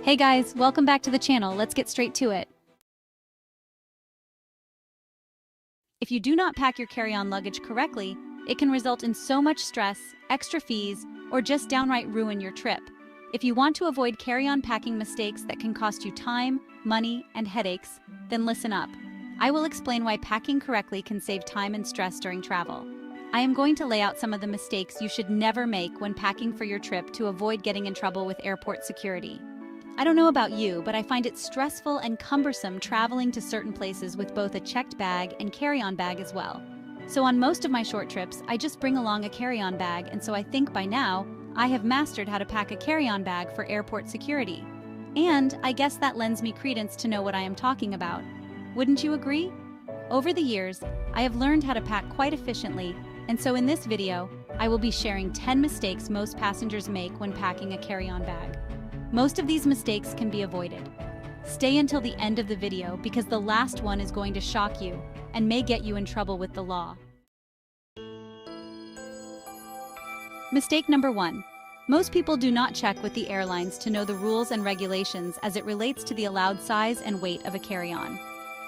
Hey guys, welcome back to the channel. Let's get straight to it. If you do not pack your carry-on luggage correctly, it can result in so much stress, extra fees, or just downright ruin your trip. If you want to avoid carry-on packing mistakes that can cost you time, money, and headaches, then listen up. I will explain why packing correctly can save time and stress during travel. I am going to lay out some of the mistakes you should never make when packing for your trip to avoid getting in trouble with airport security. I don't know about you, but I find it stressful and cumbersome traveling to certain places with both a checked bag and carry-on bag as well. So on most of my short trips, I just bring along a carry-on bag, and so I think by now, I have mastered how to pack a carry-on bag for airport security. And I guess that lends me credence to know what I am talking about. Wouldn't you agree? Over the years, I have learned how to pack quite efficiently, and so in this video, I will be sharing 10 mistakes most passengers make when packing a carry-on bag. Most of these mistakes can be avoided. Stay until the end of the video because the last one is going to shock you and may get you in trouble with the law. Mistake number 1. Most people do not check with the airlines to know the rules and regulations as it relates to the allowed size and weight of a carry-on.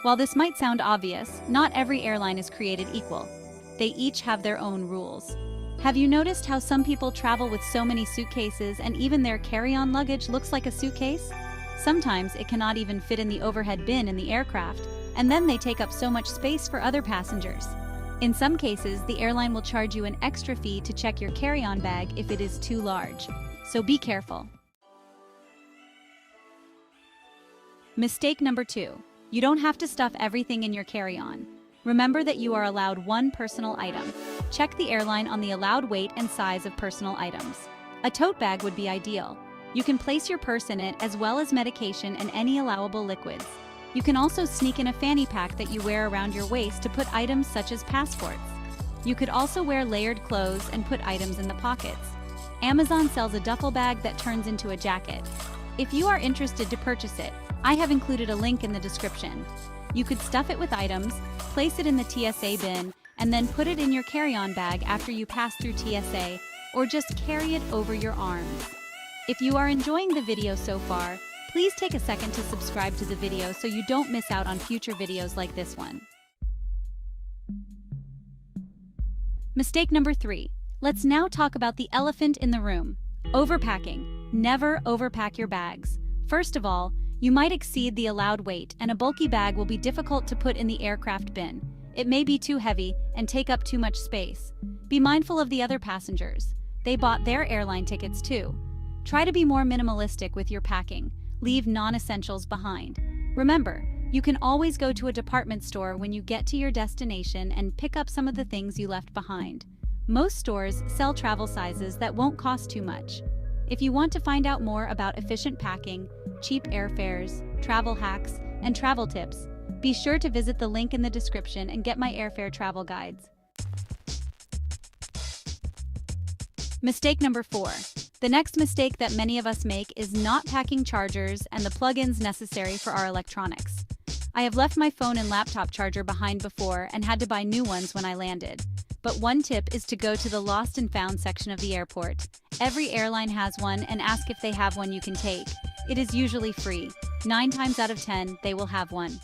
While this might sound obvious, not every airline is created equal. They each have their own rules. Have you noticed how some people travel with so many suitcases and even their carry-on luggage looks like a suitcase? Sometimes it cannot even fit in the overhead bin in the aircraft, and then they take up so much space for other passengers. In some cases, the airline will charge you an extra fee to check your carry-on bag if it is too large. So be careful. Mistake number 2. You don't have to stuff everything in your carry-on. Remember that you are allowed one personal item. Check the airline on the allowed weight and size of personal items. A tote bag would be ideal. You can place your purse in it as well as medication and any allowable liquids. You can also sneak in a fanny pack that you wear around your waist to put items such as passports. You could also wear layered clothes and put items in the pockets. Amazon sells a duffel bag that turns into a jacket. If you are interested to purchase it, I have included a link in the description. You could stuff it with items, place it in the TSA bin, and then put it in your carry-on bag after you pass through TSA, or just carry it over your arms. If you are enjoying the video so far, please take a second to subscribe to the video so you don't miss out on future videos like this one. Mistake number 3. Let's now talk about the elephant in the room. Overpacking. Never overpack your bags. First of all, you might exceed the allowed weight, and a bulky bag will be difficult to put in the aircraft bin. It may be too heavy and take up too much space. Be mindful of the other passengers. They bought their airline tickets too. Try to be more minimalistic with your packing. Leave non-essentials behind. Remember, you can always go to a department store when you get to your destination and pick up some of the things you left behind. Most stores sell travel sizes that won't cost too much. If you want to find out more about efficient packing, cheap airfares, travel hacks, and travel tips, be sure to visit the link in the description and get my airfare travel guides. Mistake number 4. The next mistake that many of us make is not packing chargers and the plugins necessary for our electronics. I have left my phone and laptop charger behind before and had to buy new ones when I landed. But one tip is to go to the lost and found section of the airport. Every airline has one, and ask if they have one you can take. It is usually free. 9 times out of 10, they will have one.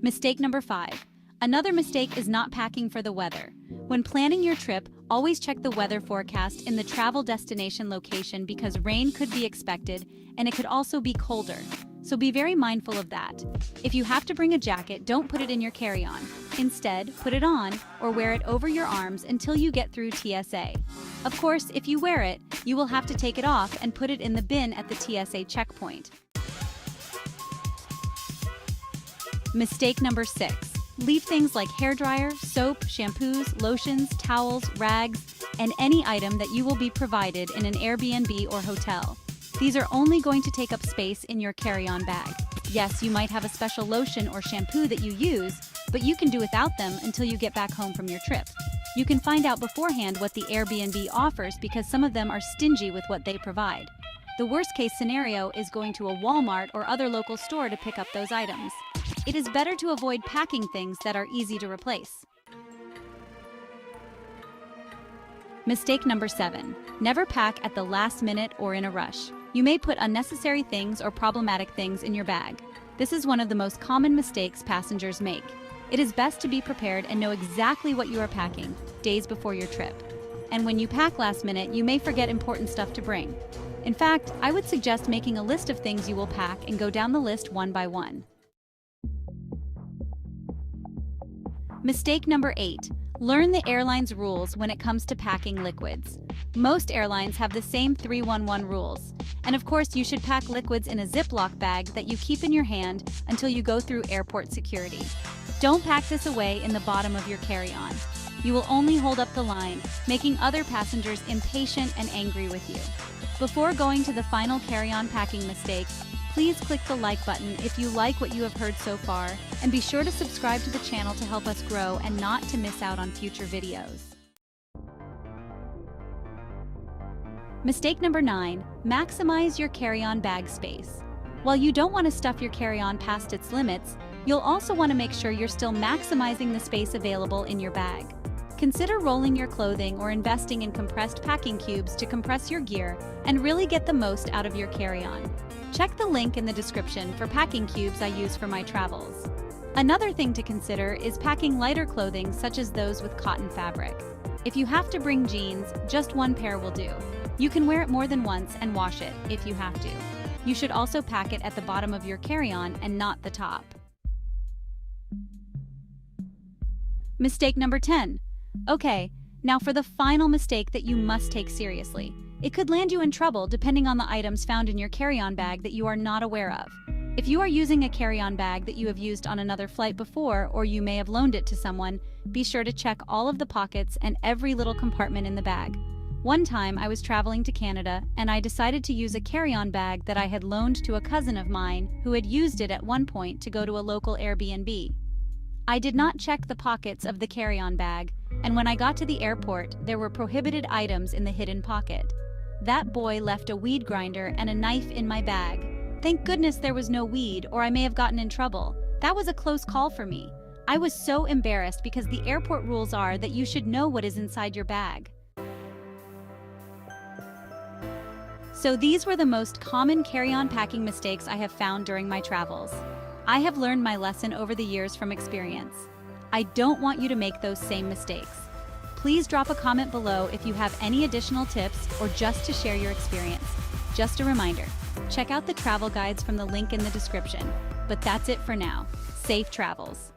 Mistake number 5. Another mistake is not packing for the weather. When planning your trip, always check the weather forecast in the travel destination location because rain could be expected and it could also be colder. So be very mindful of that. If you have to bring a jacket, don't put it in your carry-on. Instead, put it on or wear it over your arms until you get through TSA. Of course, if you wear it, you will have to take it off and put it in the bin at the TSA checkpoint. Mistake number 6. Leave things like hairdryer, soap, shampoos, lotions, towels, rags, and any item that you will be provided in an Airbnb or hotel. These are only going to take up space in your carry-on bag. Yes, you might have a special lotion or shampoo that you use, but you can do without them until you get back home from your trip. You can find out beforehand what the Airbnb offers because some of them are stingy with what they provide. The worst-case scenario is going to a Walmart or other local store to pick up those items. It is better to avoid packing things that are easy to replace. Mistake number 7. Never pack at the last minute or in a rush. You may put unnecessary things or problematic things in your bag. This is one of the most common mistakes passengers make. It is best to be prepared and know exactly what you are packing days before your trip. And when you pack last minute, you may forget important stuff to bring. In fact, I would suggest making a list of things you will pack and go down the list one by one. Mistake number 8. Learn the airline's rules when it comes to packing liquids. Most airlines have the same 311 rules. And of course, you should pack liquids in a Ziploc bag that you keep in your hand until you go through airport security. Don't pack this away in the bottom of your carry-on. You will only hold up the line, making other passengers impatient and angry with you. Before going to the final carry-on packing mistake, please click the like button if you like what you have heard so far, and be sure to subscribe to the channel to help us grow and not to miss out on future videos. Mistake number 9. Maximize your carry-on bag space. While you don't want to stuff your carry-on past its limits, you'll also want to make sure you're still maximizing the space available in your bag. Consider rolling your clothing or investing in compressed packing cubes to compress your gear and really get the most out of your carry-on. Check the link in the description for packing cubes I use for my travels. Another thing to consider is packing lighter clothing such as those with cotton fabric. If you have to bring jeans, just one pair will do. You can wear it more than once and wash it if you have to. You should also pack it at the bottom of your carry-on and not the top. Mistake number 10. Okay, now for the final mistake that you must take seriously. It could land you in trouble depending on the items found in your carry-on bag that you are not aware of. If you are using a carry-on bag that you have used on another flight before, or you may have loaned it to someone, be sure to check all of the pockets and every little compartment in the bag. One time I was traveling to Canada and I decided to use a carry-on bag that I had loaned to a cousin of mine who had used it at one point to go to a local Airbnb. I did not check the pockets of the carry-on bag, and when I got to the airport, there were prohibited items in the hidden pocket. That boy left a weed grinder and a knife in my bag. Thank goodness there was no weed, or I may have gotten in trouble. That was a close call for me. I was so embarrassed because the airport rules are that you should know what is inside your bag. So these were the most common carry-on packing mistakes I have found during my travels. I have learned my lesson over the years from experience. I don't want you to make those same mistakes. Please drop a comment below if you have any additional tips or just to share your experience. Just a reminder, check out the travel guides from the link in the description. But that's it for now. Safe travels.